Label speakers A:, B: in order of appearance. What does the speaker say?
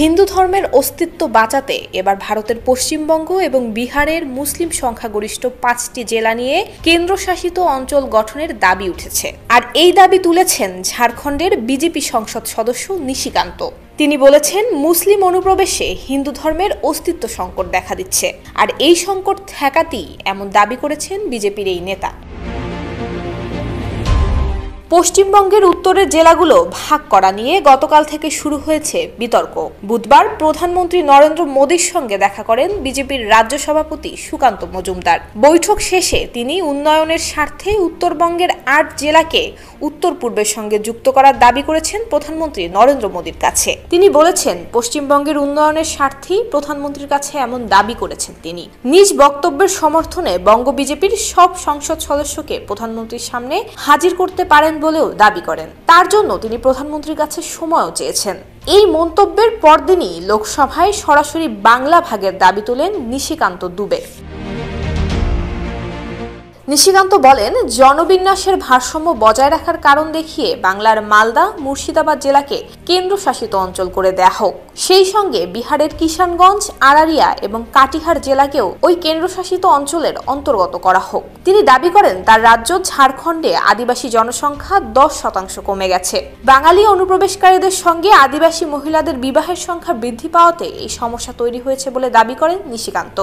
A: হিন্দু ধর্মের অস্তিত্ব বাঁচাতে এবার ভারতের পশ্চিমবঙ্গ এবং বিহারের মুসলিম সংখ্যাগরিষ্ঠ 5টি জেলা নিয়ে কেন্দ্রশাসিত অঞ্চল গঠনের দাবি উঠেছে। আর এই দাবি তুলেছেন ঝাড়খণ্ডের বিজেপি সংসদ সদস্য নিশিকান্ত। তিনি বলেছেন, মুসলিম অনুপ্রবেশে হিন্দু ধর্মের অস্তিত্ব সংকট দেখা দিচ্ছে, আর এই সংকট ঠেকাতেই এমন দাবি করেছেন বিজেপির এই নেতা। পশ্চিমবঙ্গের উত্তরের জেলাগুলো ভাগ করা নিয়ে গতকাল থেকে শুরু হয়েছে বিতর্ক। বুধবার প্রধানমন্ত্রী নরেন্দ্র মোদীর সঙ্গে দেখা করেন বিজেপির রাজ্য সভাপতি সুকান্ত মজুমদার। বৈঠক শেষে তিনি উন্নয়নের স্বার্থে উত্তরবঙ্গের 8 জেলাকে উত্তর পূর্বের সঙ্গে যুক্ত করার দাবি করেছেন প্রধানমন্ত্রী নরেন্দ্র মোদীর কাছে। তিনি বলেছেন, পশ্চিমবঙ্গের উন্নয়নের স্বার্থেই প্রধানমন্ত্রীর কাছে এমন দাবি করেছেন তিনি। নিজ বক্তব্যের সমর্থনে বঙ্গ বিজেপির সব সংসদ সদস্যকে প্রধানমন্ত্রীর সামনে হাজির করতে পারেন বলেও দাবি করেন। তার জন্য তিনি প্রধানমন্ত্রীর কাছে সময়ও চেয়েছেন। এই মন্তব্যের পরদিনই লোকসভায় সরাসরি বাংলা ভাগের দাবি তোলেন নিশিকান্ত দুবে। নিশিকান্ত বলেন, জনবিন্যাসের ভারসাম্য বজায় রাখার কারণ দেখিয়ে বাংলার মালদা, মুর্শিদাবাদ জেলাকে কেন্দ্রশাসিত অঞ্চল করে দেয়া হোক। সেই সঙ্গে বিহারের কিষানগঞ্জ, আরারিয়া এবং কাটিহার জেলাকেও ওই কেন্দ্রশাসিত অঞ্চলের অন্তর্গত করা হোক। তিনি দাবি করেন, তার রাজ্য ঝাড়খণ্ডে আদিবাসী জনসংখ্যা 10% কমে গেছে। বাঙালি অনুপ্রবেশকারীদের সঙ্গে আদিবাসী মহিলাদের বিবাহের সংখ্যা বৃদ্ধি পাওয়াতে এই সমস্যা তৈরি হয়েছে বলে দাবি করেন নিশিকান্ত।